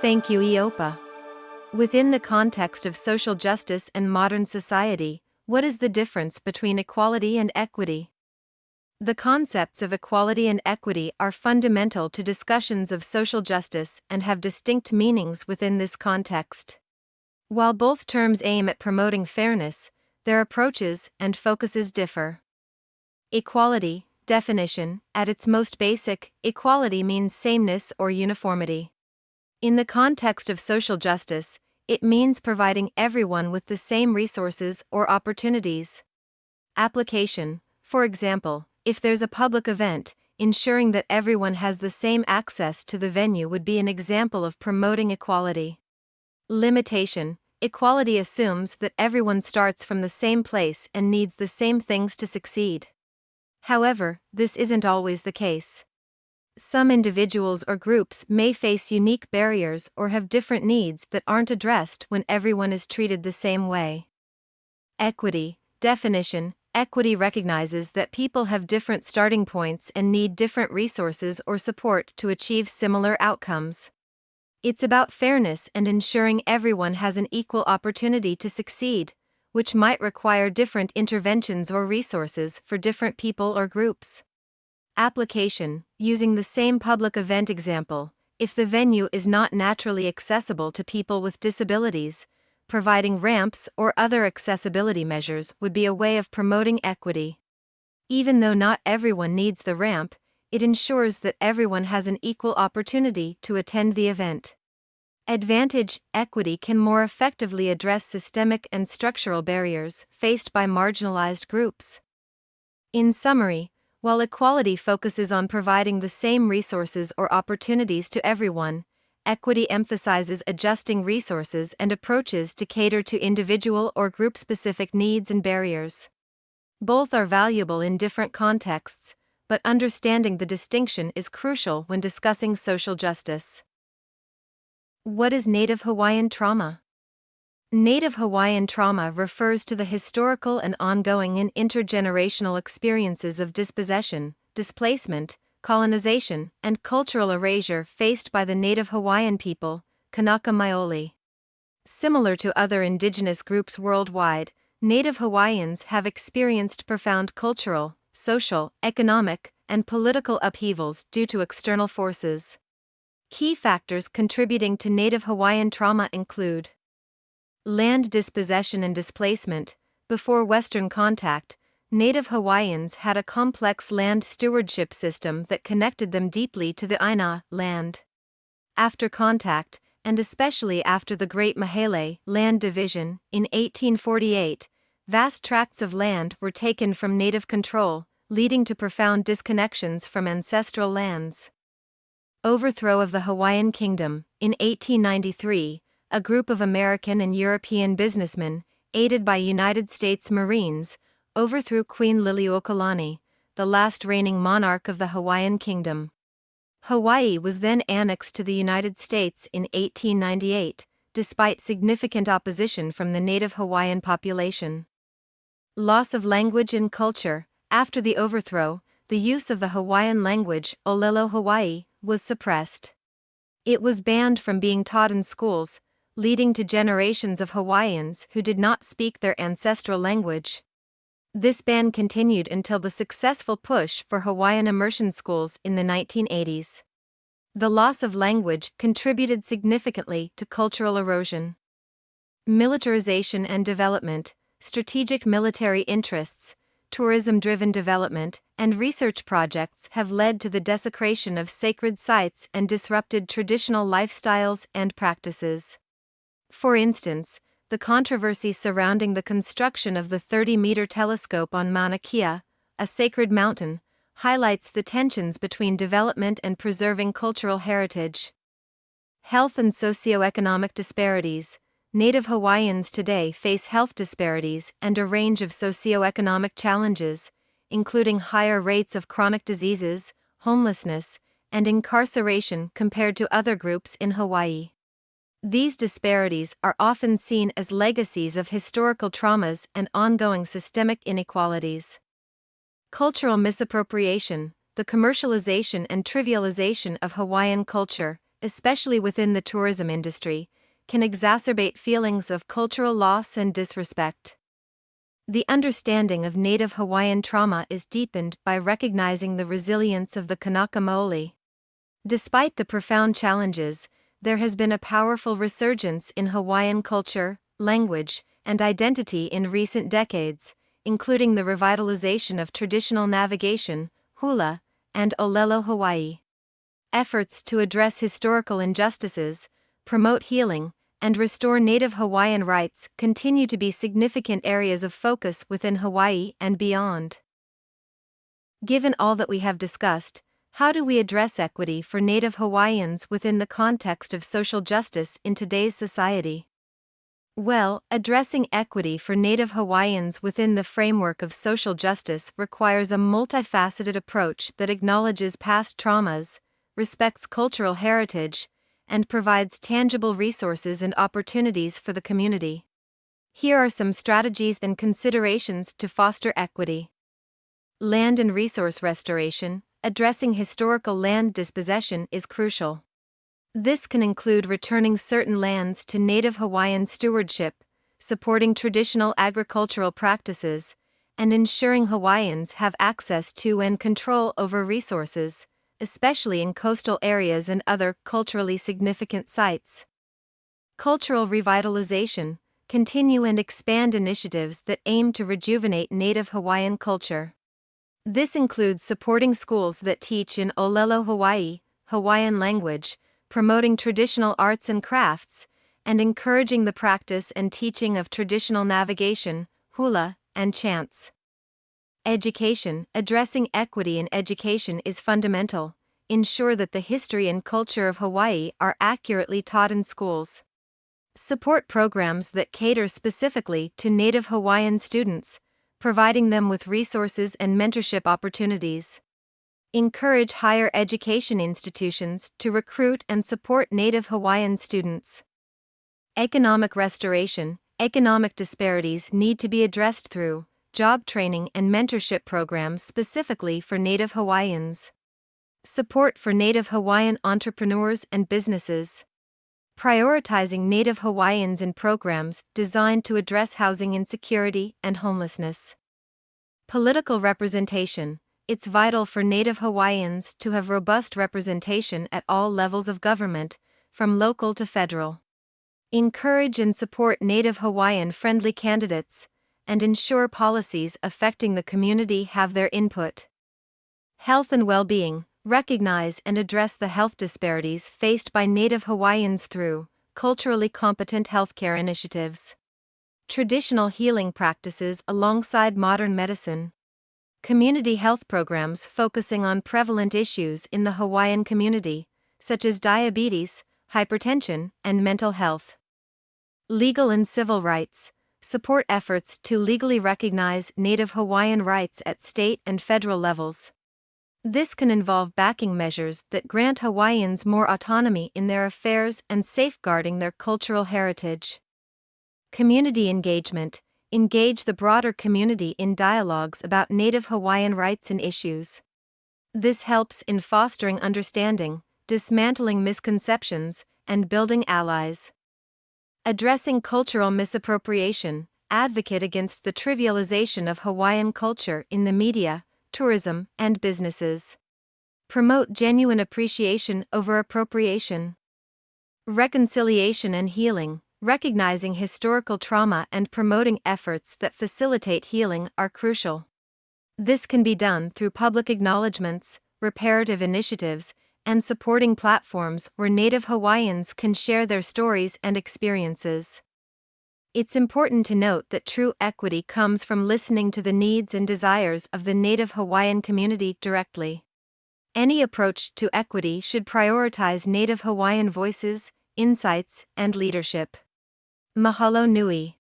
Thank you, Iopa. Within the context of social justice and modern society, what is the difference between equality and equity? The concepts of equality and equity are fundamental to discussions of social justice and have distinct meanings within this context. While both terms aim at promoting fairness, their approaches and focuses differ. Equality, definition: at its most basic, equality means sameness or uniformity. In the context of social justice, it means providing everyone with the same resources or opportunities. Application: for example, if there's a public event, ensuring that everyone has the same access to the venue would be an example of promoting equality. Limitation: equality assumes that everyone starts from the same place and needs the same things to succeed. However, this isn't always the case. Some individuals or groups may face unique barriers or have different needs that aren't addressed when everyone is treated the same way. Equity, definition: equity recognizes that people have different starting points and need different resources or support to achieve similar outcomes. It's about fairness and ensuring everyone has an equal opportunity to succeed, which might require different interventions or resources for different people or groups. Application: using the same public event example, if the venue is not naturally accessible to people with disabilities, providing ramps or other accessibility measures would be a way of promoting equity. Even though not everyone needs the ramp, it ensures that everyone has an equal opportunity to attend the event. Advantage: equity can more effectively address systemic and structural barriers faced by marginalized groups. In summary, while equality focuses on providing the same resources or opportunities to everyone, equity emphasizes adjusting resources and approaches to cater to individual or group-specific needs and barriers. Both are valuable in different contexts, but understanding the distinction is crucial when discussing social justice. What is Native Hawaiian trauma? Native Hawaiian trauma refers to the historical and ongoing and intergenerational experiences of dispossession, displacement, colonization, and cultural erasure faced by the Native Hawaiian people, Kanaka Maoli. Similar to other indigenous groups worldwide, Native Hawaiians have experienced profound cultural, social, economic, and political upheavals due to external forces. Key factors contributing to Native Hawaiian trauma include land dispossession and displacement. Before Western contact, Native Hawaiians had a complex land stewardship system that connected them deeply to the Aina land. After contact, and especially after the Great Mahele land division in 1848, vast tracts of land were taken from Native control, leading to profound disconnections from ancestral lands. Overthrow of the Hawaiian Kingdom. In 1893, a group of American and European businessmen, aided by United States Marines, overthrew Queen Liliuokalani, the last reigning monarch of the Hawaiian Kingdom. Hawaii was then annexed to the United States in 1898, despite significant opposition from the Native Hawaiian population. Loss of language and culture. After the overthrow, the use of the Hawaiian language, Olelo Hawaii, was suppressed. It was banned from being taught in schools, leading to generations of Hawaiians who did not speak their ancestral language. This ban continued until the successful push for Hawaiian immersion schools in the 1980s. The loss of language contributed significantly to cultural erosion. Militarization and development. Strategic military interests, tourism-driven development, and research projects have led to the desecration of sacred sites and disrupted traditional lifestyles and practices. For instance, the controversy surrounding the construction of the 30-meter telescope on Mauna Kea, a sacred mountain, highlights the tensions between development and preserving cultural heritage. Health and socioeconomic disparities. Native Hawaiians today face health disparities and a range of socioeconomic challenges, including higher rates of chronic diseases, homelessness, and incarceration compared to other groups in Hawaii. These disparities are often seen as legacies of historical traumas and ongoing systemic inequalities. Cultural misappropriation. The commercialization and trivialization of Hawaiian culture, especially within the tourism industry, can exacerbate feelings of cultural loss and disrespect. The understanding of Native Hawaiian trauma is deepened by recognizing the resilience of the Kanaka Maoli. Despite the profound challenges, there has been a powerful resurgence in Hawaiian culture, language, and identity in recent decades, including the revitalization of traditional navigation, hula, and Olelo Hawaii. Efforts to address historical injustices, promote healing, and restore Native Hawaiian rights continue to be significant areas of focus within Hawaii and beyond. Given all that we have discussed, how do we address equity for Native Hawaiians within the context of social justice in today's society? Well, addressing equity for Native Hawaiians within the framework of social justice requires a multifaceted approach that acknowledges past traumas, respects cultural heritage, and provides tangible resources and opportunities for the community. Here are some strategies and considerations to foster equity. Land and resource restoration. Addressing historical land dispossession is crucial. This can include returning certain lands to Native Hawaiian stewardship, supporting traditional agricultural practices, and ensuring Hawaiians have access to and control over resources, especially in coastal areas and other culturally significant sites. Cultural revitalization. Continue and expand initiatives that aim to rejuvenate Native Hawaiian culture. This includes supporting schools that teach in Olelo Hawaii, Hawaiian language, promoting traditional arts and crafts, and encouraging the practice and teaching of traditional navigation, hula, and chants. Education. Addressing equity in education is fundamental. Ensure that the history and culture of Hawaii are accurately taught in schools. Support programs that cater specifically to Native Hawaiian students, providing them with resources and mentorship opportunities. Encourage higher education institutions to recruit and support Native Hawaiian students. Economic restoration. Economic disparities need to be addressed through job training and mentorship programs specifically for Native Hawaiians. Support for Native Hawaiian entrepreneurs and businesses. Prioritizing Native Hawaiians in programs designed to address housing insecurity and homelessness. Political representation. It's vital for Native Hawaiians to have robust representation at all levels of government, from local to federal. Encourage and support Native Hawaiian-friendly candidates, and ensure policies affecting the community have their input. Health and well-being. Recognize and address the health disparities faced by Native Hawaiians through culturally competent healthcare initiatives. Traditional healing practices alongside modern medicine. Community health programs focusing on prevalent issues in the Hawaiian community, such as diabetes, hypertension, and mental health. Legal and civil rights. Support efforts to legally recognize Native Hawaiian rights at state and federal levels. This can involve backing measures that grant Hawaiians more autonomy in their affairs and safeguarding their cultural heritage. Community engagement. Engage the broader community in dialogues about Native Hawaiian rights and issues. This helps in fostering understanding, dismantling misconceptions, and building allies. Addressing cultural misappropriation. Advocate against the trivialization of Hawaiian culture in the media, tourism, and businesses. Promote genuine appreciation over appropriation. Reconciliation and healing. Recognizing historical trauma and promoting efforts that facilitate healing are crucial. This can be done through public acknowledgments, reparative initiatives, and supporting platforms where Native Hawaiians can share their stories and experiences. It's important to note that true equity comes from listening to the needs and desires of the Native Hawaiian community directly. Any approach to equity should prioritize Native Hawaiian voices, insights, and leadership. Mahalo nui.